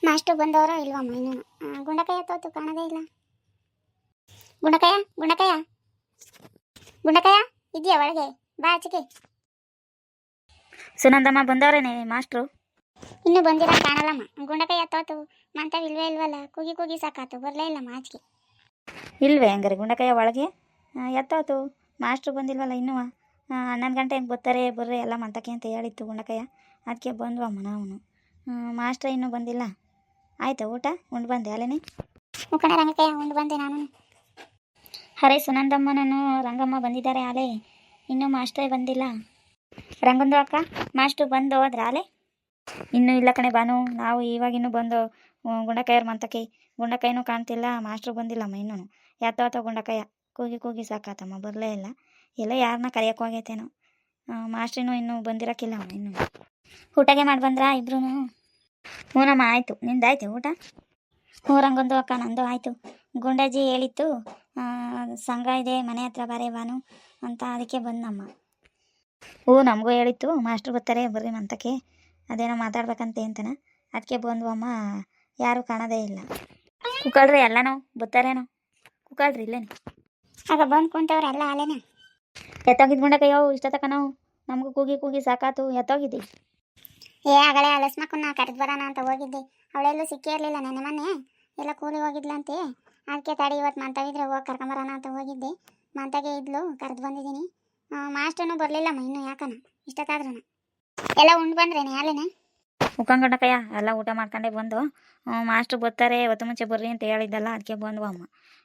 Master ಬಂದವರೋ ಇಲ್ವಮ್ಮ ಇನ್ನೂ ಗುಂಡಕಯ್ಯ ತೋತು ಕಾಣದೇ ಇಲ್ಲ. ಗುಂಡಕಯ್ಯ ಗುಂಡಕಯ್ಯ ಗುಂಡಕಯ್ಯ ಇದೆಯಾ ಒಳಗೆ? ಬಾ ಆಚೆಗೆ. ಸುನಂದಮ್ಮ ಬಂದವ್ರೇನೆ ಮಾಸ್ಟ್ರು? ಇನ್ನೂ ಬಂದಿರ ಕಾಣಲ್ಲಮ್ಮ. ಗುಂಡಕಯ್ಯ ತೋತು ಮಂತವ್ ಇಲ್ವೇ ಇಲ್ವಲ್ಲ, ಕೂಗಿ ಕೂಗಿ ಸಾಕಾತು, ಬರಲೇ ಇಲ್ಲಮ್ಮ ಆಚೆಗೆ. ಇಲ್ವೇ ಹಂಗಾರೆ ಗುಂಡಕಯ್ಯ ಒಳಗೆ? ಎತ್ತಾಯ್ತು ಮಾಸ್ಟ್ರು ಬಂದಿಲ್ವಲ್ಲ ಇನ್ನೂ. 11 ಗಂಟೆ ಹೆಂಗೆ ಬರ್ತಾರೆ ಬರ್ರಿ ಎಲ್ಲ ಮಂತಕ್ಕೆ ಅಂತ ಹೇಳಿತ್ತು ಗುಂಡಕಯ್ಯ, ಅದಕ್ಕೆ ಬಂದ್ವಮ್ಮ ನಾವು. ಮಾಸ್ಟ್ರ ಇನ್ನೂ ಬಂದಿಲ್ಲ. ಆಯ್ತಾ ಊಟ ಉಂಡು ಬಂದೆ ಅಲ್ಲೇನೆ? ಮುಖಂಡ ರಂಗಕಯ್ಯ ಉಂಡು ಬಂದೆ ನಾನು. ಅರೆ ಸುನಂದಮ್ಮ ನಾನು ರಂಗಮ್ಮ ಬಂದಿದ್ದಾರೆ ಆಲೆ, ಇನ್ನೂ ಮಾಸ್ಟ್ರೇ ಬಂದಿಲ್ಲ. ರಂಗಂದು ಅಕ್ಕ ಮಾಸ್ಟ್ರು ಬಂದು ಹೋದ್ರ ಆಲೆ? ಇನ್ನೂ ಇಲ್ಲ ಕಣೆ ಬಾನು, ನಾವು ಇವಾಗಿನ್ನೂ ಬಂದು ಗುಂಡಕಯ್ಯವ್ರ ಮಂತಕ್ಕೆ. ಗುಂಡಕಯ್ಯನೂ ಕಾಣ್ತಿಲ್ಲ, ಮಾಸ್ಟ್ರು ಬಂದಿಲ್ಲಮ್ಮ ಇನ್ನೂ. ಎತ್ತೋತ ಗುಂಡಕಯ್ಯ ಕೂಗಿ ಕೂಗಿ ಸಾಕಾತಮ್ಮ, ಬರಲೇ ಇಲ್ಲ. ಎಲ್ಲ ಯಾರನ್ನ ಕರೆಯೋಕೆ ಹೋಗೈತೇನೋ. ಮಾಸ್ಟ್ರಿನೂ ಇನ್ನೂ ಬಂದಿರೋಕ್ಕಿಲ್ಲ ಇನ್ನೂ. ಊಟಗೆ ಮಾಡಿ ಬಂದ್ರಾ ಇಬ್ರು? ಹ್ಞೂನಮ್ಮ ಆಯಿತು. ನಿಂದಾಯ್ತು ಊಟ? ಹ್ಞೂ ರಂಗೊಂದು ಅಕ್ಕ ನಂದು ಆಯಿತು. ಗುಂಡಜ್ಜಿ ಹೇಳಿತ್ತು ಸಂಘ ಇದೆ ಮನೆ ಹತ್ರ ಬಾರೆ ಬಾನು ಅಂತ, ಅದಕ್ಕೆ ಬಂದಮ್ಮ. ಹ್ಞೂ ನಮಗೂ ಹೇಳಿತ್ತು ಮಾಸ್ಟ್ರು ಬರ್ತಾರೆ ಬರ್ರಿ ಮಂತಕ್ಕೆ, ಅದೇನೋ ಮಾತಾಡ್ಬೇಕಂತೆ ಅಂತನ, ಅದಕ್ಕೆ ಬಂದ್ವಮ್ಮ. ಯಾರೂ ಕಾಣೋದೇ ಇಲ್ಲ. ಕುಕ್ಕಳ್ರಿ ಎಲ್ಲನೋ ಬರ್ತಾರೇನೋ, ಕುಕ್ಕಳ್ರಿ ಇಲ್ಲೇನೆ. ಆಗ ಬಂದು ಕುಂತವ್ರೆ ಎಲ್ಲ ಅಲ್ಲೇನ. ಎತ್ತೋಗಿದ್ ಗುಂಡಕಯ್ಯೋ ಇಷ್ಟತಕ್ಕ ನಾವು, ನಮಗೂ ಕೂಗಿ ಕೂಗಿ ಸಾಕಾತು. ಎತ್ತೋಗಿದ್ದಿ? ಆಗಲೇ ಲಸ್ಮಕ್ಕನ್ನ ಕರೆದು ಬರೋಣ ಅಂತ ಹೋಗಿದ್ದೆ, ಅವಳೆಲ್ಲೂ ಸಿಕ್ಕೇ ಇರಲಿಲ್ಲ. ನೆನ್ನೆ ಮೊನ್ನೆ ಎಲ್ಲ ಕೂಲಿ ಹೋಗಿದ್ಲಂತೆ, ಅದಕ್ಕೆ ತಡಿ ಇವತ್ತು ಮಂತವಿದ್ರೆ ಹೋಗಿ ಕರ್ಕೊಂಬರೋಣ ಅಂತ ಹೋಗಿದ್ದೆ. ಮಂತಾಗೆ ಇದ್ಲು, ಕರೆದು ಬಂದಿದ್ದೀನಿ. ಮಾಸ್ಟರ್ನೂ ಬರಲಿಲ್ಲಮ್ಮ ಇನ್ನೂ, ಯಾಕನ ಇಷ್ಟಕ್ಕಾದ್ರೂ ಎಲ್ಲ ಉಂಡು ಬಂದ್ರೇನೆ ಅಲ್ಲೇನೆ? ಉಕ್ಕಂಗಣ್ಣಕಯ್ಯ ಎಲ್ಲ ಊಟ ಮಾಡ್ಕೊಂಡೇ ಬಂದು, ಮಾಸ್ಟ್ರು ಬರ್ತಾರೆ ಹೊತ್ತು ಮುಂಚೆ ಬರ್ರಿ ಅಂತ ಹೇಳಿದ್ದಲ್ಲ, ಅದಕ್ಕೆ ಬಂದ್ವಮ್ಮ.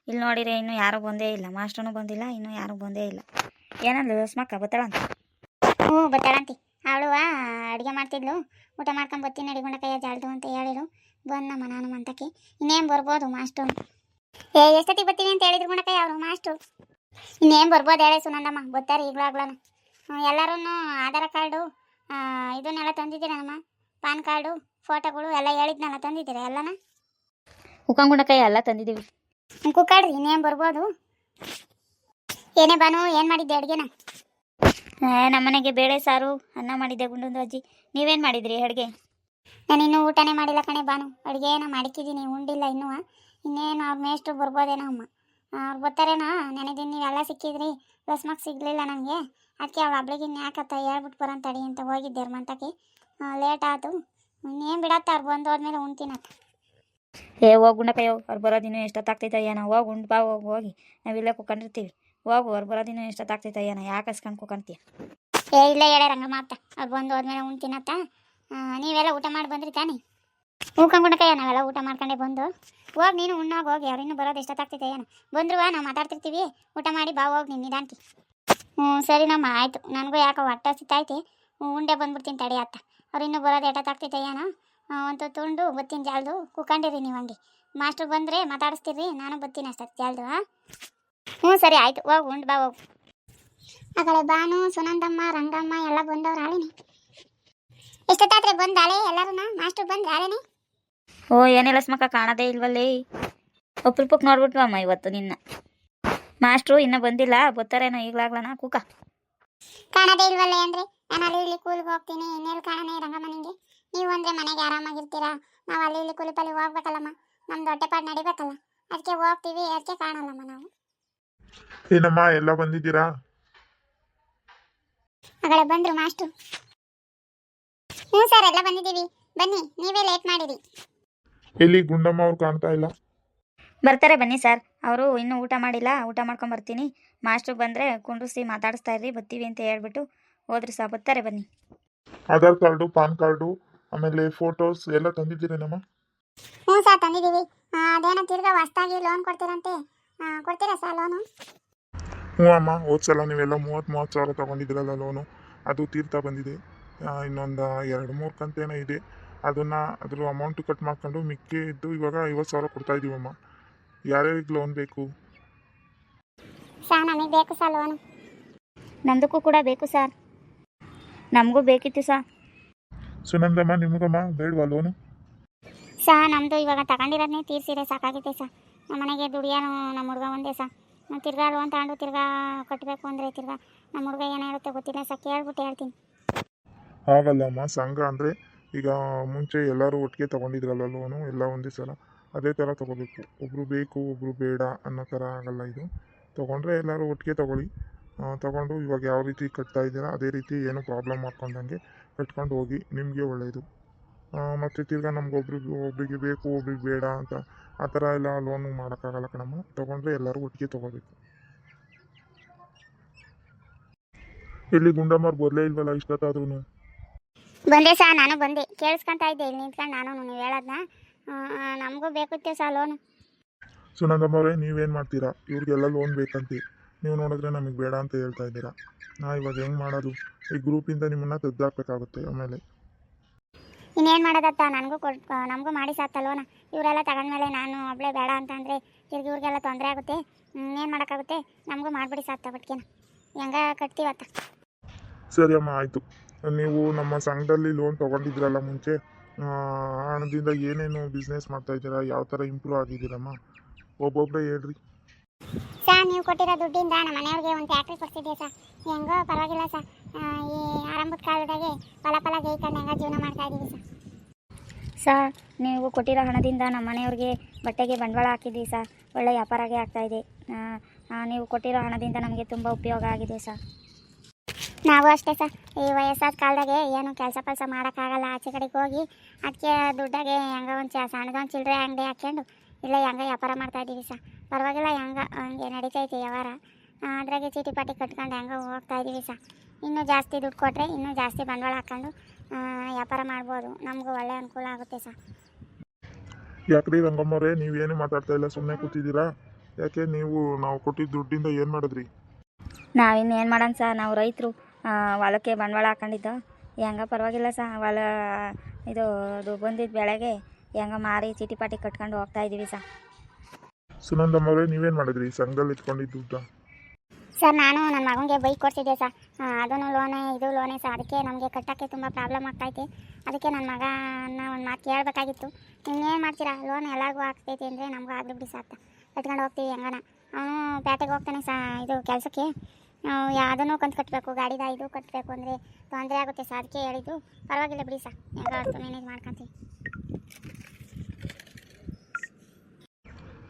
ಇಲ್ಲಿ ನೋಡಿರಿ ಇನ್ನೂ ಯಾರೂ ಬಂದೇ ಇಲ್ಲ, ಮಾಸ್ಟ್ರೂ ಬಂದಿಲ್ಲ, ಇನ್ನೂ ಯಾರೂ ಬಂದೇ ಇಲ್ಲ. ಏನಂದ್ಲು ಲಸ್ಮಕ್ಕ ಬತ್ತಾಳಂತ? ಹ್ಞೂ ಬತ್ತಾಳಂತಿ. ಅವಳು ಅಡುಗೆ ಮಾಡ್ತಿದ್ಲು, ಊಟ ಮಾಡ್ಕೊಂಡು ಬರ್ತೀನಿ ನಡಿಗುಂಡಕಯ್ಯ ಜಾಳ್ದು ಅಂತ ಹೇಳಿರು. ಬಂದಮ್ಮ ನಾನು ಮಂತಕ್ಕೆ. ಇನ್ನೇನು ಬರ್ಬೋದು ಮಾಸ್ಟ್ರು. ಎಷ್ಟೊತ್ತಿಗೆ ಬರ್ತೀನಿ ಅಂತ ಹೇಳಿದ್ರು ಗುಂಡಕಯ್ಯ ಅವರು ಮಾಸ್ಟ್ರು. ಇನ್ನೇನು ಬರ್ಬೋದು ಹೇಳಿ ಸುನಂದಮ್ಮ, ಬರ್ತಾರೆ ಈಗಲೂ ಆಗ್ಲೂ. ಎಲ್ಲರೂ ಆಧಾರ್ ಕಾರ್ಡು ಇದನ್ನೆಲ್ಲ ತಂದಿದ್ದೀರಮ್ಮ, ಪಾನ್ ಕಾರ್ಡು ಫೋಟೋಗಳು ಎಲ್ಲ ಹೇಳಿದ್ನೆಲ್ಲ ತಂದಿದ್ದೀರ ಎಲ್ಲನ? ಉಕ್ಕಂಗುಂಡಕಯ್ಯ ಎಲ್ಲ ತಂದಿದ್ದೀವಿ. ಕುಕ್ಕಾಡ್ರಿ ಇನ್ನೇನು ಬರ್ಬೋದು. ಏನೇ ಬಾನು ಏನು ಮಾಡಿದ್ದೆ ಅಡುಗೆನ? ನಮ್ಮನೆಗೆ ಬೇಳೆ ಸಾರು ಅನ್ನ ಮಾಡಿದ್ದೆ ಗುಂಡೊಂದು ಅಜ್ಜಿ. ನೀವೇನು ಮಾಡಿದ್ರಿ ಅಡುಗೆ? ನಾನು ಇನ್ನೂ ಊಟನೇ ಮಾಡಿಲ್ಲ ಕಣೆ ಬಾನು, ಅಡುಗೆ ಏನೋ ಮಾಡಿಕ್ಕಿದ್ದೀನಿ, ಉಂಡಿಲ್ಲ ಇನ್ನೂ. ಇನ್ನೇನು ಅವ್ರ ಮೇಷ್ಟ್ರು ಬರ್ಬೋದೇನೋ ಅಮ್ಮ, ಅವ್ರು ಬರ್ತಾರೇನೋ. ನೆನೆದಿನ ನೀವೆಲ್ಲ ಸಿಕ್ಕಿದ್ರಿ, ಲಸ್ಮಕ್ ಸಿಗಲಿಲ್ಲ ನನಗೆ, ಅದಕ್ಕೆ ಅವ್ಳು ಹಬ್ಳಿಗೆ ಯಾಕತ್ತ ಹೇಳ್ಬಿಟ್ಟು ಬರೋಂತ ತಡಿ ಅಂತ ಹೋಗಿದ್ದೆ ಮಂತಕ್ಕೆ. ಲೇಟ್ ಆಯ್ತು. ಇನ್ನೇನು ಬಿಡತ್ತ, ಅವ್ರು ಬಂದು ಹೋದ್ಮೇಲೆ ಉಣ್ತೀನತ್ತ. ಹೋಗಿ ಗುಂಡಕಯ್ಯೋ, ಅವ್ರು ಬರೋದಿನ್ನು ಎಷ್ಟೊತ್ತಾಗ್ತೈತೆ ಏನೋ. ಹೋಗಿ ಉಂಡು ಬಾ, ಹೋಗಿ ನಾವಿಲ್ಲೇ ಕುತ್ಕೊಂಡಿರ್ತೀವಿ. ಹೋಗು, ಅವ್ರು ಬರೋದಿನ್ನು ಎಷ್ಟೊತ್ತಾಗ್ತೈತೆ ಏನೋ, ಯಾಕೆ ಹಸ್ಕೊಂಡು ಕುತ್ಕೊಂತೀಯ? ಇಲ್ಲ ಹೇಳೇ ರಂಗಮ್ಮ ಅತ್ತ, ಅವ್ರು ಬಂದು ಹೋದ್ಮೇಲೆ ಉಣ್ತೀನತ್ತ. ನೀವೆಲ್ಲ ಊಟ ಮಾಡಿ ಬಂದ್ರಿ ತಾನೇ? ಹೂಕಂಗುಂಡಕಯ್ಯ ನಾವೆಲ್ಲ ಊಟ ಮಾಡ್ಕೊಂಡೆ ಬಂದು. ಹೋಗಿ ನೀನು ಉಣ್ಣಾಗ ಹೋಗಿ, ಅವ್ರು ಇನ್ನೂ ಬರೋದು ಎಷ್ಟೊತ್ತಾಗ್ತೈತೆ ಏನೋ. ಬಂದ್ರು ನಾವು ಮಾತಾಡ್ತಿರ್ತೀವಿ, ಊಟ ಮಾಡಿ ಬಾ ಹೋಗಿ ನಿನ್ನ ನಿಧಾನಕ್ಕೆ. ಸರಿನಮ್ಮ ಆಯಿತು. ನನಗೂ ಯಾಕೋ ಹೊಟ್ಟೆ ಹಸಿತೈತೆ, ಉಂಡೆ ಬಂದ್ಬಿಡ್ತೀನಿ ತಡಿ ಅತ್ತ. ಅವ್ರು ಇನ್ನೂ ಬರೋದು ಎಷ್ಟೊತ್ತಾಗ್ತೈತೆ ಏನೋ. ಒಂದು ತುಂಡು ಬತ್ತೀನಿ ಜಾಲ್ದು, ಕುತ್ಕೊಂಡಿರಿ ನೀವು ಹಂಗೆ. ಮಾಸ್ಟ್ರು ಬಂದರೆ ಮಾತಾಡಿಸ್ತೀರಿ, ನಾನು ಬತ್ತೀನಿ ಅಷ್ಟೊತ್ತು ಜಾಲ್ದು. ಸರಿ ಆಯಿತು, ಹೋಗಿ ಉಂಡು ಬಾ ಹೋಗು. ಆಗಲೇ ಬಾನು ಸುನಂದಮ್ಮ ರಂಗಮ್ಮ ಎಲ್ಲ ಬಂದವ್ರು ಆಳೇನೆ. ಎಷ್ಟೊತ್ತಾದ್ರೆ ಬಂದಾಳೆ ಎಲ್ಲರೂ? ಮಾಸ್ಟ್ರು ಬಂದ್ರೆ ಆಳೇನೆ? ಏನೆಲ್ಲ ಸ್ಮಕ್ಕ ಕಾಣದೇ ಇಲ್ವಲ್ಲೇ. ಒಪ್ರೂಪಕ್ಕೆ ನೋಡ್ಬಿಟ್ವ ಅಮ್ಮ ಇವತ್ತು ನಿನ್ನ. ಮಾಸ್ಟ್ರು ಇನ್ನೂ ಬಂದಿಲ್ಲ, ಬರ್ತಾರೇನೋ ಈಗಲಾಗ್ಲನ ಕೂಕ. ಕಾಣದೇ ಇಲ್ವಲ್ಲೇ ಅಂದರೆ ನಾನು ಅಲ್ಲಿ ಇಲ್ಲಿ ಕೂಲಿಗೆ ಹೋಗ್ತೀನಿ, ಇನ್ನೆಲ್ಲಿ ಕಾಣನೆ ರಂಗಮ್ಮ ನಿಂಗೆ? ನೀವು ಅಂದರೆ ಮನೆಗೆ ಆರಾಮಾಗಿರ್ತೀರಾ, ನಾವು ಅಲ್ಲಿ ಇಲ್ಲಿ ಕೂಲಿಪಲ್ಲಿ ಹೋಗ್ಬೇಕಲ್ಲಮ್ಮ, ನಮ್ದು ಹೊಟ್ಟೆಪಾಡು ನಡಿಬೇಕಲ್ಲ, ಅದಕ್ಕೆ ಹೋಗ್ತೀವಿ, ಅದಕ್ಕೆ ಕಾಣಲ್ಲಮ್ಮ ನಾವು. ಏನಮ್ಮ ಎಲ್ಲ ಬಂದಿದ್ದೀರಾ? ಆಗಲೇ ಬಂದರು ಮಾಸ್ಟ್ರು. ಸರ್ ಎಲ್ಲ ಬಂದಿದ್ದೀವಿ, ಬನ್ನಿ, ನೀವೇ ಲೇಟ್ ಮಾಡಿರಿ. ಎಲ್ಲಿ ಗುಂಡಮ್ಮ ಅವ್ರು ಕಾಣ್ತಾ ಇಲ್ಲ? ಬರ್ತಾರೆ ಬನ್ನಿ ಸರ್, ಅವರು ಇನ್ನೂ ಊಟ ಮಾಡಿಲ್ಲ, ಊಟ ಮಾಡ್ಕೊಂಬರ್ತೀನಿ. ಮಾಸ್ಟ್ರು ಬಂದರೆ ಕುಂಡ್ರಿಸಿ ಮಾತಾಡಿಸ್ತಾ ಇರ್ರಿ, ಬರ್ತೀವಿ ಅಂತ ಹೇಳ್ಬಿಟ್ಟು ಹೋದ್ರಿ ಸರ್. ಬರ್ತಾರೆ ಬನ್ನಿ. ಆಧಾರ್ ಕಾರ್ಡು ಪಾನ್ ಕಾರ್ಡು ಆಮೇಲೆ ಫೋಟೋಸ್ ಎಲ್ಲ ತಂದಿದ್ದೀರೇನಮ್ಮ? ಸರ್ ತಂದಿದ್ದೀವಿ. ಅದೇನೋ ತಿರ್ಗಾ ಹೊಸ್ದಾಗಿ ಲೋನ್ ಕೊಡ್ತೀರಂತೆ, ಕೊಡ್ತೀರಾ ಸರ್ ಲೋನು? ಅಮ್ಮ, ಹೋದ್ಸಲ ನೀವೆಲ್ಲ 30 ಸಾವಿರ ತಗೊಂಡಿದ್ದೀರಲ್ಲ ಲೋನು, ಅದು ತೀರ್ತಾ ಬಂದಿದೆ. ಇನ್ನೊಂದು 2-3 ಕಂತೇನೋ ಇದೆ, ಅದ್ರ ಅಮೌಂಟು ಕಟ್ ಮಾಡ್ಕೊಂಡು ಮಿಕ್ಕಿ ಇದ್ದು ಇವಾಗ 50 ಸಾವಿರ ಕೊಡ್ತಾ ಇದ್ದೀವಮ್ಮ. ಯಾರ್ಯಾರಿಗೆ ಲೋನ್ ಬೇಕು? ಸರ್ ನಮಗೆ ಬೇಕು ಸರ್ ಲೋನು. ನಮ್ದಕ್ಕೂ ಕೂಡ ಬೇಕು ಸರ್, ನಮಗೂ ಬೇಕಿತ್ತು ಸರ್. ಸುನಂದಮ್ಮ ನಿಮಗಮ್ಮ ಬೇಡವಾ ಲೋನು? ಸರ್ ನಮ್ಮದು ಇವಾಗ ತಗೊಂಡಿರೋದನ್ನೇ ತೀರ್ಸಿದ್ರೆ ಸಾಕಾಗಿದೆ ಸರ್. ನಮ್ಮ ಮನೆಗೆ ದುಡಿಯೋನು ನಮ್ಮ ಹುಡುಗ ಒಂದೇ ಸರ್. ತಿರ್ಗಾ ಲೋನ್ ತಗೊಂಡು ತಿರ್ಗಾ ಕಟ್ಟಬೇಕು ಅಂದರೆ ತಿರ್ಗಾ ನಮ್ಮ ಹುಡುಗ ಏನು ಹೇಳುತ್ತೆ ಗೊತ್ತಿಲ್ಲ ಸರ್, ಕೇಳ್ಬಿಟ್ಟು ಹೇಳ್ತೀನಿ. ಆಗಲ್ಲಮ್ಮ, ಸಂಘ ಅಂದರೆ ಈಗ ಮುಂಚೆ ಎಲ್ಲರೂ ಒಟ್ಟಿಗೆ ತೊಗೊಂಡಿದ್ರಲ್ಲ ಲೋನು ಎಲ್ಲ ಒಂದೇ ಸಲ ಅದೇ ಥರ ತೊಗೋಬೇಕು. ಒಬ್ಬರು ಬೇಕು ಒಬ್ಬರು ಬೇಡ ಅನ್ನೋ ಥರ ಆಗಲ್ಲ ಇದು. ತೊಗೊಂಡ್ರೆ ಎಲ್ಲರೂ ಒಟ್ಟಿಗೆ ತೊಗೊಳ್ಳಿ. ತೊಗೊಂಡು ಇವಾಗ ಯಾವ ರೀತಿ ಕಟ್ತಾ ಇದ್ದೀರಾ ಅದೇ ರೀತಿ ಏನು ಪ್ರಾಬ್ಲಮ್ ಮಾಡ್ಕೊಂಡಂಗೆ ಕಟ್ಕೊಂಡು ಹೋಗಿ, ನಿಮಗೆ ಒಳ್ಳೆಯದು. ಮತ್ತು ತಿರ್ಗಾ ಒಬ್ರಿಗೆ ಬೇಕು ಒಬ್ರಿಗೆ ಬೇಡ ಅಂತ ಆ ಥರ ಎಲ್ಲ ಲೋನು ಮಾಡೋಕ್ಕಾಗಲ್ಲ ಕಣಮ್ಮ. ತೊಗೊಂಡ್ರೆ ಎಲ್ಲರೂ ಒಟ್ಟಿಗೆ ತೊಗೋಬೇಕು. ಇಲ್ಲಿ ಗುಂಡಮ್ಮವ್ರು ಬರಲೇ ಇಲ್ವಲ್ಲ ಇಷ್ಟೊತ್ತಾದ್ರೂ. ಬಂದೆ ಸಾ, ನಾನು ಬಂದೆ, ಕೇಳಿಸ್ಕೊಂತ ಇದ್ದೆ ಇಲ್ಲಿ ನಿಂತ್ಕೊಂಡು. ನಾನು ನೀವು ಹೇಳೋದನ್ನ ನಮಗೂ ಬೇಕಿತ್ತು ಸಾ ಲೋನು. ಸುನಂದಮ್ಮವ್ರೆ, ನೀವೇನು ಮಾಡ್ತೀರಾ? ಇವ್ರಿಗೆಲ್ಲ ಲೋನ್ ಬೇಕಂತೆ, ನೀವು ನೋಡಿದ್ರೆ ನಮಗೆ ಬೇಡ ಅಂತ ಹೇಳ್ತಾ ಇದ್ದೀರಾ. ಇವಾಗ ಹೆಂಗೆ ಮಾಡೋದು? ಈ ಗ್ರೂಪಿಂದ ನಿಮ್ಮನ್ನು ತೆಗ್ದಾಕಬೇಕಾಗುತ್ತೆ ಆಮೇಲೆ. ಇನ್ನೇನು ಮಾಡೋದತ್ತ, ನಮಗೂ ಮಾಡಿ ಸಾತ್ತ ಲೋನ. ಇವರೆಲ್ಲ ತಗೊಂಡ್ಮೇಲೆ ನಾನು ಒಬ್ಬಳೇ ಬೇಡ ಅಂತ ಅಂದರೆ ತಿರ್ಗಿ ಇವ್ರಿಗೆಲ್ಲ ತೊಂದರೆ ಆಗುತ್ತೆ. ಇನ್ನೇನು ಮಾಡೋಕ್ಕಾಗುತ್ತೆ? ನಮಗೂ ಮಾಡಿಬಿಡಿ ಸಾತ್ತ ಬಟ್ಕೆನ, ಹೆಂಗ ಕಟ್ತೀವತ್ತ. ಸರಿ ಅಮ್ಮ, ಆಯಿತು. ನೀವು ನಮ್ಮ ಸಂಘದಲ್ಲಿ ಲೋನ್ ತೊಗೊಂಡಿದ್ರಲ್ಲ ಮುಂಚೆ, ಆ ಹಣದಿಂದ ಏನೇನು ಬಿಸ್ನೆಸ್ ಮಾಡ್ತಾಯಿದ್ದೀರಾ, ಯಾವ ಥರ ಇಂಪ್ರೂವ್ ಆಗಿದ್ದೀರಮ್ಮ? ಒಬ್ಬೊಬ್ಬರೇ ಹೇಳ್ರಿ. ಸಾ, ನೀವು ಕೊಟ್ಟಿರೋ ದುಡ್ಡಿಂದ ನಮ್ಮ ಮನೆಯವ್ರಿಗೆ ಒಂದು ಟ್ಯಾಕ್ಟ್ರಿ ಕೊಡ್ತಿದ್ದೆ ಸಾ. ಹೆಂಗೋ ಪರವಾಗಿಲ್ಲ ಸಾ. ಈ ಆರಂಭದ ಕಾಲದಾಗೆ ಫಲ ಗೈಕೊಂಡು ಹೆಂಗ ಜೀವನ ಮಾಡ್ತಾ ಇದ್ದೀವಿ ಸಾ. ಸರ್, ನೀವು ಕೊಟ್ಟಿರೋ ಹಣದಿಂದ ನಮ್ಮ ಮನೆಯವ್ರಿಗೆ ಬಟ್ಟೆಗೆ ಬಂಡವಾಳ ಹಾಕಿದ್ದೀವಿ ಸರ್. ಒಳ್ಳೆ ವ್ಯಾಪಾರವೇ ಆಗ್ತಾಯಿದೆ. ನೀವು ಕೊಟ್ಟಿರೋ ಹಣದಿಂದ ನಮಗೆ ತುಂಬ ಉಪಯೋಗ ಆಗಿದೆ ಸರ್. ನಾವು ಅಷ್ಟೇ ಸರ್, ಈ ವಯಸ್ಸಾದ ಕಾಲದಾಗೆ ಏನು ಕೆಲಸ ಮಾಡೋಕ್ಕಾಗಲ್ಲ. ಆಚೆ ಕಡೆಗೆ ಹೋಗಿ ಅದಕ್ಕೆ ದುಡ್ಡಾಗೆ ಹೆಂಗ ಒಂದು ಸಣ್ಣದೊಂದು ಚಿಲ್ಲರೆ ಅಂಗಡಿ ಹಾಕ್ಕೊಂಡು ಇಲ್ಲ ಹೆಂಗ ವ್ಯಾಪಾರ ಮಾಡ್ತಾಯಿದ್ದೀವಿ ಸರ್. ಪರವಾಗಿಲ್ಲ, ಹಂಗೆ ನಡೀತೈತೆ ವ್ಯವಹಾರ. ಅದ್ರಾಗೆ ಚೀಟಿ ಪಾಟಿ ಕಟ್ಕೊಂಡು ಹೆಂಗ ಹೋಗ್ತಾಯಿದ್ದೀವಿ ಸರ್. ಇನ್ನೂ ಜಾಸ್ತಿ ದುಡ್ಡು ಕೊಟ್ಟರೆ ಇನ್ನೂ ಜಾಸ್ತಿ ಬಂಡವಾಳ ಹಾಕ್ಕೊಂಡು ವ್ಯಾಪಾರ ಮಾಡ್ಬೋದು. ನಮಗೂ ಒಳ್ಳೆ ಅನುಕೂಲ ಆಗುತ್ತೆ ಸರ್. ಯಾಕ್ರಿ ರಂಗಮ್ಮವ್ರೆ, ನೀವೇನು ಮಾತಾಡ್ತಾ ಇಲ್ಲ, ಸುಮ್ಮನೆ ಕೂತಿದ್ದೀರಾ? ಯಾಕೆ ನಾವು ಕೊಟ್ಟಿದ್ದ ದುಡ್ಡಿಂದ ಏನು ಮಾಡಿದ್ರಿ? ನಾವಿನ್ನೇನು ಮಾಡೋಣ ಸರ್, ನಾವು ರೈತರು. ಹೊಲಕ್ಕೆ ಬಂಡವಾಳ ಹಾಕೊಂಡಿದ್ದು ಹೆಂಗ ಪರವಾಗಿಲ್ಲ ಸರ್. ಇದು ಬಂದಿದ್ದ ಬೆಳೆಗೆ ಹೆಂಗ ಮಾರಿ ಚೀಟಿ ಪಾಟಿ ಕಟ್ಕೊಂಡು ಹೋಗ್ತಾಯಿದ್ದೀವಿ ಸರ್. ಸುನಂದಮ್ಮವ್ರೆ, ನೀವೇನು ಮಾಡಿದ್ರಿ ಸಂಘದಲ್ಲಿ ಇಟ್ಕೊಂಡಿದ್ದ ದುಡ್ಡ? ಸರ್, ನಾನು ನನ್ನ ಮಗನಿಗೆ ಬೈಕ್ ಕೊಡ್ತಿದ್ದೆ ಸರ್. ಅದೂ ಇದು ಲೋನೇ ಸರ್. ಅದಕ್ಕೆ ನಮಗೆ ಕಟ್ಟೋಕ್ಕೆ ತುಂಬ ಪ್ರಾಬ್ಲಮ್ ಆಗ್ತೈತೆ. ಅದಕ್ಕೆ ನನ್ನ ಮಗನ ಒಂದು ಮಾತು ಕೇಳಬೇಕಾಗಿತ್ತು. ಇನ್ನೇನು ಮಾಡ್ತೀರಾ, ಲೋನ್ ಎಲ್ಲರಿಗೂ ಆಗ್ತೈತೆ ಅಂದರೆ ನಮಗೂ ಆಗ್ಬಿಡಿ ಸರ್ ಅಂತ ಕಟ್ಕೊಂಡು ಹೋಗ್ತೀವಿ ಹೆಂಗನ. ಅವನು ಪೇಟೆಗೆ ಹೋಗ್ತಾನೆ ಇದು ಕೆಲಸಕ್ಕೆ. ಯಾವುದನ್ನು ಕಂತು ಕಟ್ಟಬೇಕು, ಗಾಡಿದ ಇದು ಕಟ್ಟಬೇಕು ಅಂದರೆ ತೊಂದರೆ ಆಗುತ್ತೆ ಸರ್. ಅದಕ್ಕೆ ಹೇಳಿದ್ದು. ಪರವಾಗಿಲ್ಲ ಬಿಡಿ ಸರ್, ಹೆಂಗಾದ್ರು ಮ್ಯಾನೇಜ್ ಮಾಡ್ಕೊತೀವಿ.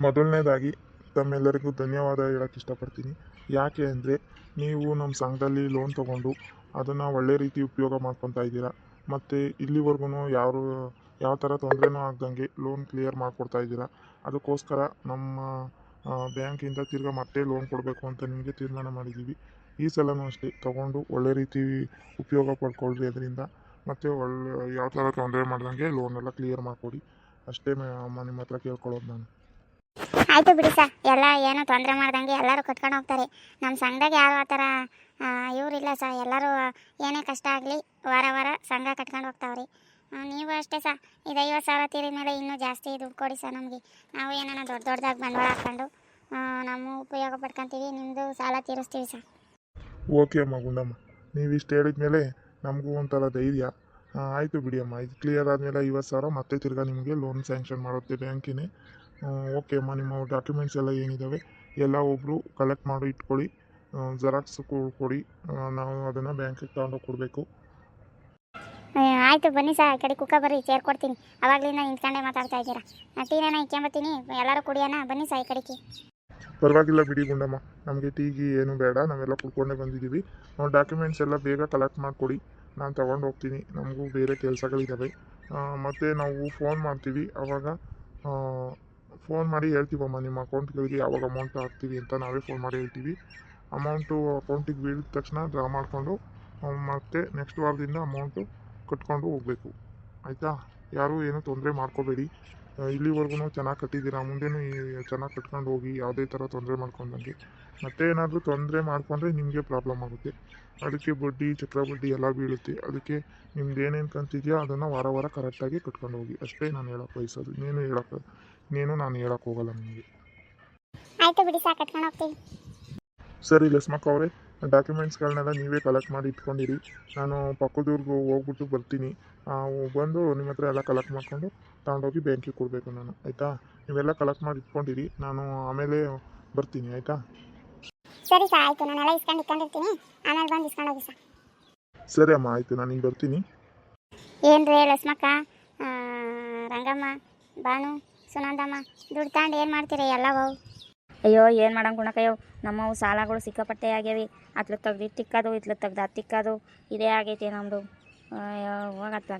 ಮೊದಲನೇದಾಗಿ ತಮ್ಮೆಲ್ಲರಿಗೂ ಧನ್ಯವಾದ ಹೇಳೋಕ್ಕೆ ಇಷ್ಟಪಡ್ತೀನಿ. ಯಾಕೆ ಅಂದರೆ ನೀವು ನಮ್ಮ ಸಂಘದಲ್ಲಿ ಲೋನ್ ತೊಗೊಂಡು ಅದನ್ನು ಒಳ್ಳೆ ರೀತಿ ಉಪಯೋಗ ಮಾಡ್ಕೊತಾ ಇದ್ದೀರಾ. ಮತ್ತು ಇಲ್ಲಿವರೆಗೂ ಯಾವ ಥರ ತೊಂದರೆನೂ ಆಗ್ದಂಗೆ ಲೋನ್ ಕ್ಲಿಯರ್ ಮಾಡಿಕೊಡ್ತಾ ಇದ್ದೀರಾ. ಅದಕ್ಕೋಸ್ಕರ ನಮ್ಮ ಬ್ಯಾಂಕಿಂದ ತಿರ್ಗಾ ಮತ್ತೆ ಲೋನ್ ಕೊಡಬೇಕು ಅಂತ ನಿಮಗೆ ತೀರ್ಮಾನ ಮಾಡಿದ್ದೀವಿ. ಈ ಸಲನೂ ಅಷ್ಟೇ ತೊಗೊಂಡು ಒಳ್ಳೆ ರೀತಿ ಉಪಯೋಗ ಪಡ್ಕೊಳ್ರಿ ಅದರಿಂದ. ಮತ್ತು ಯಾವ ಥರ ತೊಂದರೆ ಮಾಡ್ದಂಗೆ ಲೋನೆಲ್ಲ ಕ್ಲಿಯರ್ ಮಾಡಿಕೊಡಿ. ಅಷ್ಟೇ ಅಮ್ಮ ನಿಮ್ಮ ಹತ್ರ ಕೇಳ್ಕೊಳ್ಳೋದು ನಾನು. ಆಯಿತು ಬಿಡಿ ಸರ್, ಎಲ್ಲ ಏನು ತೊಂದರೆ ಮಾಡ್ದಂಗೆ ಎಲ್ಲರೂ ಕಟ್ಕೊಂಡು ಹೋಗ್ತಾರೆ. ನಮ್ಮ ಸಂಘದಾಗ ಯಾವ ಆ ಥರ ಇವರಿಲ್ಲ ಸರ್. ಎಲ್ಲರೂ ಏನೇ ಕಷ್ಟ ಆಗಲಿ ವಾರ ಸಂಘ ಕಟ್ಕೊಂಡು ಹೋಗ್ತಾವ್ರಿ. ನೀವು ಅಷ್ಟೇ ಸರ್, ಇದು 50,000 ತೀರಿದ ಮೇಲೆ ಇನ್ನೂ ಜಾಸ್ತಿ ದುಡ್ಡು ಕೊಡಿ ಸರ್ ನಮಗೆ. ನಾವು ಏನಾರ ದೊಡ್ಡದಾಗಿ ಬಂಡವಾಳ ಹಾಕ್ಕೊಂಡು ನಮ್ಮ ಉಪಯೋಗ ಪಡ್ಕೊತೀವಿ. ನಿಮ್ಮದು ಸಾಲ ತೀರಿಸ್ತೀವಿ ಸರ್. ಓಕೆ ಅಮ್ಮ ಗುಂಡಮ್ಮ, ನೀವು ಇಷ್ಟು ಹೇಳಿದ ಮೇಲೆ ನಮಗೂ ಒಂಥರ ಧೈರ್ಯ. ಆಯಿತು ಬಿಡಿ ಅಮ್ಮ, ಇದು ಕ್ಲಿಯರ್ ಆದಮೇಲೆ 50,000 ಮತ್ತೆ ತಿರ್ಗಾ ನಿಮಗೆ ಲೋನ್ ಸ್ಯಾಂಕ್ಷನ್ ಮಾಡುತ್ತೆ ಬ್ಯಾಂಕಿನೇ. ಓಕೆ ಅಮ್ಮ, ನಿಮ್ಮ ಡಾಕ್ಯುಮೆಂಟ್ಸ್ ಎಲ್ಲ ಏನಿದ್ದಾವೆ ಎಲ್ಲ ಒಬ್ಬರು ಕಲೆಕ್ಟ್ ಮಾಡಿ ಇಟ್ಕೊಳ್ಳಿ. ಜೆರಾಕ್ಸ್ ಕೊಡಿ, ನಾವು ಅದನ್ನು ಬ್ಯಾಂಕಿಗೆ ತಗೊಂಡೋಗಿ ಕೊಡಬೇಕು. ಆಯಿತು ಬನ್ನಿ ಸರ್, ಈ ಕಡೆ ಕುಕ್ಕ ಬರ್ರಿ, ಚೇರ್ ಕೊಡ್ತೀನಿ. ಅವಾಗಲಿಂದ ನಿಂತ್ಕೊಂಡೇ ಮಾತಾಡ್ತಾ ಇದ್ದೀರಾ. ಟೀನೇನ ಇಕ್ಕೊಂಬತ್ತೀನಿ, ಎಲ್ಲರೂ ಕುಡಿಯೋಣ. ಬನ್ನಿ ಸರ್ ಈ ಕಡೆಗೆ. ಪರವಾಗಿಲ್ಲ ಬಿಡಿ ಗುಂಡಮ್ಮ, ನಮಗೆ ಟೀಗಿ ಏನು ಬೇಡ, ನಾವೆಲ್ಲ ಕುಡ್ಕೊಂಡೇ ಬಂದಿದ್ದೀವಿ. ಡಾಕ್ಯುಮೆಂಟ್ಸ್ ಎಲ್ಲ ಬೇಗ ಕಲೆಕ್ಟ್ ಮಾಡಿಕೊಡಿ, ನಾನು ತೊಗೊಂಡು ಹೋಗ್ತೀನಿ. ನಮಗೂ ಬೇರೆ ಕೆಲಸಗಳಿದ್ದಾವೆ. ಮತ್ತು ನಾವು ಫೋನ್ ಮಾಡ್ತೀವಿ, ಆವಾಗ ಫೋನ್ ಮಾಡಿ ಹೇಳ್ತೀವಮ್ಮ ನಿಮ್ಮ ಅಕೌಂಟ್ಗಳಿಗೆ ಯಾವಾಗ ಅಮೌಂಟ್ ಹಾಕ್ತೀವಿ ಅಂತ ನಾವೇ ಫೋನ್ ಮಾಡಿ ಹೇಳ್ತೀವಿ. ಅಮೌಂಟು ಅಕೌಂಟಿಗೆ ಬೀಳಿದ ತಕ್ಷಣ ಡ್ರಾ ಮಾಡಿಕೊಂಡು ಮತ್ತೆ ನೆಕ್ಸ್ಟ್ ವಾರದಿಂದ ಅಮೌಂಟು ಕಟ್ಕೊಂಡು ಹೋಗಬೇಕು. ಆಯಿತಾ? ಯಾರೂ ಏನೂ ತೊಂದರೆ ಮಾಡ್ಕೋಬೇಡಿ. ಇಲ್ಲಿವರೆಗೂ ಚೆನ್ನಾಗಿ ಕಟ್ಟಿದ್ದೀರಾ, ಮುಂದೆನೂ ಚೆನ್ನಾಗಿ ಕಟ್ಕೊಂಡು ಹೋಗಿ, ಯಾವುದೇ ಥರ ತೊಂದರೆ ಮಾಡ್ಕೊಂಡಂಗೆ. ಮತ್ತೆ ಏನಾದರೂ ತೊಂದರೆ ಮಾಡಿಕೊಂಡ್ರೆ ನಿಮಗೆ ಪ್ರಾಬ್ಲಮ್ ಆಗುತ್ತೆ. ಅದಕ್ಕೆ ಬಡ್ಡಿ ಚಕ್ರಬಡ್ಡಿ ಎಲ್ಲ ಬೀಳುತ್ತೆ. ಅದಕ್ಕೆ ನಿಮ್ದು ಏನೇನು ಕಂತಿದೆಯೋ ಅದನ್ನು ವಾರ ಕರೆಕ್ಟಾಗಿ ಕಟ್ಕೊಂಡು ಹೋಗಿ. ಅಷ್ಟೇ ನಾನು ಹೇಳೋಕ್ಕೆ ಬಯಸೋದು. ಇನ್ನೇನು ನಾನು ಹೇಳೋಕ್ಕೆ ಹೋಗಲ್ಲ ನಿಮಗೆ. ಆಯಿತು ಬಿಡಿ ಸರ್, ಕಟ್ಕೊಂಡು ಹೋಗ್ತೀವಿ. ಸರಿ ಲಸ್ಮಕ್ಕ ಅವರೇ, ಡಾಕ್ಯುಮೆಂಟ್ಸ್ಗಳನ್ನೆಲ್ಲ ನೀವೇ ಕಲೆಕ್ಟ್ ಮಾಡಿ ಇಟ್ಕೊಂಡಿರಿ. ನಾನು ಪಕ್ಕದೂರ್ಗೆ ಹೋಗ್ಬಿಟ್ಟು ಬರ್ತೀನಿ. ಬಂದು ನಿಮ್ಮ ಹತ್ರ ಎಲ್ಲ ಕಲೆಕ್ಟ್ ಮಾಡಿಕೊಂಡು ತಗೊಂಡೋಗಿ ಬ್ಯಾಂಕಿಗೆ ಕೊಡಬೇಕು ನಾನು. ಆಯಿತಾ? ನೀವೆಲ್ಲ ಕಲೆಕ್ಟ್ ಮಾಡಿ ಇಟ್ಕೊಂಡಿರಿ, ನಾನು ಆಮೇಲೆ ಬರ್ತೀನಿ. ಆಯಿತಾ? ಸರಿ ಸರ್, ಆಯಿತು. ನಾನೆಲ್ಲ ಇಟ್ಕೊಂಡಿರ್ತೀನಿ, ಆಮೇಲೆ ಬಂದು ಇಸ್ಕೊಂಡು ಹೋಗಿ ಸರ್. ಸರಿ ಅಮ್ಮ, ಆಯಿತು. ನಾನು ಈಗ ಬರ್ತೀನಿ. ಏನು ರೀ ಲಕ್ಷ್ಮಕ್ಕ, ರಂಗಮ್ಮ, ಬಾನು, ಸುನಂದಮ್ಮ ದುಡ್ಡು ತಗೊಂಡು ಏನು ಮಾಡ್ತೀರಿ ಎಲ್ಲವೂ? ಅಯ್ಯೋ ಏನು ಮಾಡಂಗೆ ಗುಣಕಯ್ಯೋ, ನಮ್ಮವು ಸಾಲಗಳು ಸಿಕ್ಕಾಪಟ್ಟೆ ಆಗ್ಯಾವೆ. ಅತ್ಲ ತೆಗ್ದು ತಿಕ್ಕೋದು, ಇತ್ಲ ತೆಗ್ದು ಅದು ತಿಕ್ಕೋದು, ಇದೇ ಆಗೈತಿ ನಮ್ಮದು. ಹೋಗತ್ತ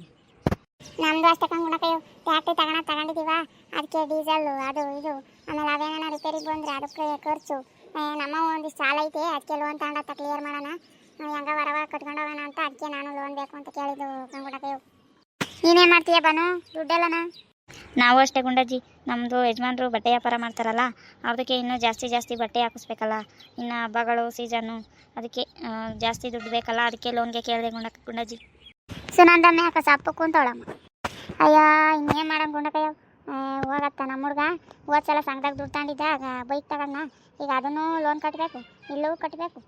ನಮ್ದು ಅಷ್ಟೇ ಕಂಗುಣಕಯ್ಯೋ, ಟ್ಯಾಕ್ಟ್ರಿ ತಗೊಂಡಿದ್ದೀವ, ಅದಕ್ಕೆ ಡೀಸೆಲ್ಲು ಅದು ಇದು, ಆಮೇಲೆ ಅವೇನ ರಿಪೇರಿಗೆ ಬಂದರೆ ಅದಕ್ಕೆ ಖರ್ಚು. ನಮ್ಮ ಒಂದಿಷ್ಟು ಸಾಲ ಐತೆ, ಅದಕ್ಕೆ ಲೋನ್ ತಗೊಂಡ ಕ್ಲಿಯರ್ ಮಾಡೋಣ, ಹೆಂಗ ವರವ ಕಟ್ಕೊಂಡು ಹೋಗೋಣ ಅಂತ ಅದಕ್ಕೆ ನಾನು ಲೋನ್ ಬೇಕು ಅಂತ ಕೇಳಿದ್ದು ಕಂಗುಣಕಯ್ಯೋ. ನೀನೇನು ಮಾಡ್ತೀಯ ಬಾನು, ದುಡ್ಡೆಲ್ಲನ? ನಾವು ಅಷ್ಟೇ ಗುಂಡಜ್ಜಿ, ನಮ್ಮದು ಯಜಮಾನ್ರು ಬಟ್ಟೆ ವ್ಯಾಪಾರ ಮಾಡ್ತಾರಲ್ಲ, ಅದಕ್ಕೆ ಇನ್ನೂ ಜಾಸ್ತಿ ಬಟ್ಟೆ ಹಾಕಿಸ್ಬೇಕಲ್ಲ, ಇನ್ನು ಹಬ್ಬಗಳು ಸೀಸನ್ನು, ಅದಕ್ಕೆ ಜಾಸ್ತಿ ದುಡ್ಡು ಬೇಕಲ್ಲ, ಅದಕ್ಕೆ ಲೋನ್ಗೆ ಕೇಳಿದೆ ಗುಂಡಜ್ಜಿ. ಸುನಂದಮ್ಮ ಯಾಕೆ ಸಪ್ಪು ಕುಂತವಳಮ್ಮ? ಅಯ್ಯೋ ಇನ್ನೇನು ಮಾಡೋಣ ಗುಂಡಕಯ್ಯ, ಹೋಗತ್ತ ನಮ್ಮ ಹುಡುಗ ಹೋದ್ಸಲ ಸಂಘದಾಗ ದುಡ್ಡು ತಗೊಂಡಿದ್ದಾಗ ಬೈಕ್ ತಗೊಂಡ, ಈಗ ಅದನ್ನು ಲೋನ್ ಕಟ್ಟಬೇಕು, ಇಲ್ಲೂ ಕಟ್ಟಬೇಕು.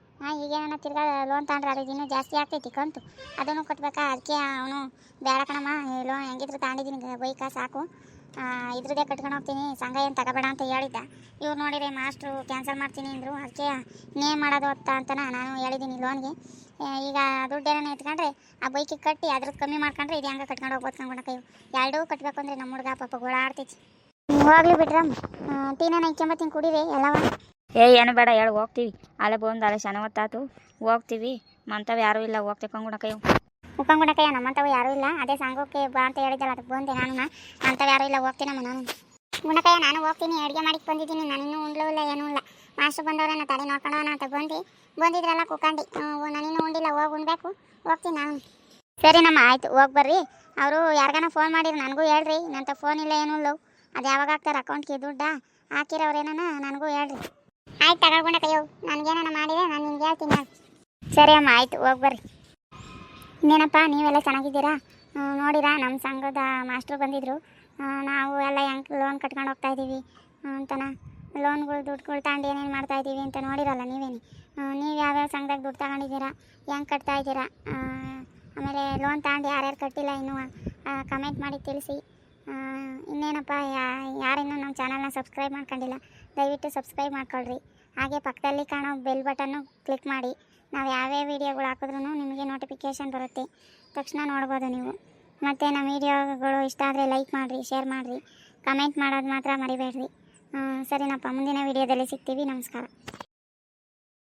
ಈಗೇನ ತಿರ್ಗಾ ಲೋನ್ ತಗೊಂಡ್ರೆ ಅದು ಇನ್ನೂ ಜಾಸ್ತಿ ಆಗ್ತೈತಿ ಕಂತು, ಅದನ್ನು ಕಟ್ಟಬೇಕಾ. ಅದಕ್ಕೆ ಅವನು ಬೇಡ ಕಣಮ್ಮ, ಲೋನ್ ಹೆಂಗಿದ್ರು ತಗೊಂಡಿದ್ದೀನಿ ಬೈಕ ಸಾಕು, ಇದ್ರದ್ದೇ ಕಟ್ಕೊಂಡು ಹೋಗ್ತೀನಿ, ಸಂಘ ಏನು ತಗೋಬೇಡ ಅಂತ ಹೇಳಿದ್ದ. ಇವ್ರು ನೋಡಿರಿ ಮಾಸ್ಟ್ರು ಕ್ಯಾನ್ಸಲ್ ಮಾಡ್ತೀನಿ ಅಂದರು, ಅದಕ್ಕೆ ಇನ್ನೇನು ಮಾಡೋದು ಅಂತ ನಾನು ಹೇಳಿದ್ದೀನಿ ಲೋನ್ಗೆ. ಈಗ ದುಡ್ಡು ಏನೋ ಎತ್ಕೊಂಡ್ರೆ ಆ ಬೈಕಿಗೆ ಕಟ್ಟಿ ಅದ್ರದ್ದು ಕಮ್ಮಿ ಮಾಡ್ಕೊಂಡ್ರೆ ಇದು ಹೆಂಗೆ ಕಟ್ಕೊಂಡು ಹೋಗ್ಬೋದು ಕಂಗುಣಕಯ್ಯ. ಎರಡೂ ಕಟ್ಟಬೇಕು ಅಂದರೆ ನಮ್ಮ ಹುಡುಗ ಪಾಪ ಗೋಳಾಡ್ತೈತಿ. ಹೋಗ್ಲಿ ಬಿಡ್ರಮ್ಮ, ಟೀನ ಇಕ್ಕೊಂಬತ್ತೀನಿ ಕುಡೀರಿ ಎಲ್ಲವ. ಏನು ಬೇಡ ಹೇಳಿ ಹೋಗ್ತೀವಿ, ಅಲೆ ಬಂದು ಅಲೆ ಶನವತ್ತಾತು ಹೋಗ್ತೀವಿ, ಮಂತವ್ ಯಾರೂ ಇಲ್ಲ, ಹೋಗ್ತೀವಿ ಕಂಗುಣಕಯ್ಯ. ಉಕ್ಕಂಗುಣಕಯ್ಯ ನಮ್ಮಂಥವು ಯಾರೂ ಇಲ್ಲ, ಅದೇ ಸಂಘಕ್ಕೆ ಬಾ ಅಂತ ಹೇಳಿದ್ದಲ್ಲ ಅದಕ್ಕೆ ಬಂದೆ ನಾನು. ಅಂಥವು ಯಾರೂ ಇಲ್ಲ, ಹೋಗ್ತೀನಮ್ಮ ನಾನು. ಗುಣಕಯ್ಯ ನಾನು ಹೋಗ್ತೀನಿ, ಅಡುಗೆ ಮಾಡಿಕ್ಕೆ ಬಂದಿದ್ದೀನಿ, ನಾನು ಇನ್ನೂ ಉಂಡ್ಲೂ ಇಲ್ಲ ಏನೂ ಇಲ್ಲ. ಮಾಸ್ಟ್ರು ಬಂದವ್ರೆ ನಾ ತಲೆ ನೋಡ್ಕೊಳ್ಳೋಣ ಅಂತ ಬಂದಿದ್ರಲ್ಲ ಕುಕ್ಕಂಡು, ನಾನಿನ್ನೂ ಉಂಡಿಲ್ಲ, ಹೋಗಿ ಉಣ್ಬೇಕು, ಹೋಗ್ತೀನಿ ನಾನು. ಸರಿ ನಮ್ಮ ಆಯಿತು, ಹೋಗಿ ಬರ್ರಿ. ಅವರು ಯಾರಿಗಾನ ಫೋನ್ ಮಾಡಿರಿ ನನಗೂ ಹೇಳ್ರಿ, ನಂತ ಫೋನ್ ಇಲ್ಲ ಏನೂ ಇಲ್ಲ, ಅದು ಯಾವಾಗ ಹಾಕ್ತಾರೆ ಅಕೌಂಟ್ಗೆ ದುಡ್ಡು ಹಾಕಿರೋರೇನ ನನಗೂ ಹೇಳ್ರಿ. ಆಯ್ತು ತಗೊಳ್ಕೊಂಡಕಯ್ಯೋ, ನನಗೇನ ಮಾಡಿದೆ ನಾನು ನಿಮ್ಗೆ ಹೇಳ್ತೀನಿ. ಸರಿ ಅಮ್ಮ ಆಯಿತು, ಹೋಗಿ ಬರ್ರಿ. ಇನ್ನೇನಪ್ಪ ನೀವೆಲ್ಲ ಚೆನ್ನಾಗಿದ್ದೀರಾ? ನೋಡಿರಾ ನಮ್ಮ ಸಂಘದ ಮಾಸ್ಟ್ರು ಬಂದಿದ್ದರು, ನಾವು ಎಲ್ಲ ಹೆಂಗೆ ಲೋನ್ ಕಟ್ಕೊಂಡು ಹೋಗ್ತಾಯಿದ್ದೀವಿ ಅಂತನ, ಲೋನ್ಗಳು ದುಡ್ಡುಗಳು ತಗೊಂಡು ಏನೇನು ಮಾಡ್ತಾಯಿದ್ದೀವಿ ಅಂತ ನೋಡಿರಲ್ಲ ನೀವೇನು. ನೀವು ಯಾವ್ಯಾವ ಸಂಘದಾಗ ದುಡ್ಡು ತಗೊಂಡಿದ್ದೀರಾ, ಹೆಂಗೆ ಕಟ್ತಾಯಿದ್ದೀರಾ, ಆಮೇಲೆ ಲೋನ್ ತಗೊಂಡು ಯಾರ್ಯಾರು ಕಟ್ಟಿಲ್ಲ ಇನ್ನೂ ಕಮೆಂಟ್ ಮಾಡಿ ತಿಳಿಸಿ. ಇನ್ನೇನಪ್ಪ, ಯಾರಿನ್ನೂ ನಮ್ಮ ಚಾನಲ್ನ ಸಬ್ಸ್ಕ್ರೈಬ್ ಮಾಡ್ಕೊಂಡಿಲ್ಲ ದಯವಿಟ್ಟು ಸಬ್ಸ್ಕ್ರೈಬ್ ಮಾಡ್ಕೊಳ್ರಿ. ಹಾಗೆ ಪಕ್ಕದಲ್ಲಿ ಕಾಣೋ ಬೆಲ್ ಬಟನ್ನು ಕ್ಲಿಕ್ ಮಾಡಿ, ನಾವು ಯಾವ್ಯಾವ ವೀಡಿಯೋಗಳು ಹಾಕಿದ್ರೂ ನಿಮಗೆ ನೋಟಿಫಿಕೇಷನ್ ಬರುತ್ತೆ, ತಕ್ಷಣ ನೋಡ್ಬೋದು ನೀವು. ಮತ್ತು ನಮ್ಮ ವೀಡಿಯೋಗಳು ಇಷ್ಟ ಆದರೆ ಲೈಕ್ ಮಾಡಿರಿ, ಶೇರ್ ಮಾಡಿರಿ, ಕಮೆಂಟ್ ಮಾಡೋದು ಮಾತ್ರ ಮರಿಬೇಡ್ರಿ. ಸರಿನಪ್ಪ, ಮುಂದಿನ ವೀಡಿಯೋದಲ್ಲಿ ಸಿಗ್ತೀವಿ. ನಮಸ್ಕಾರ.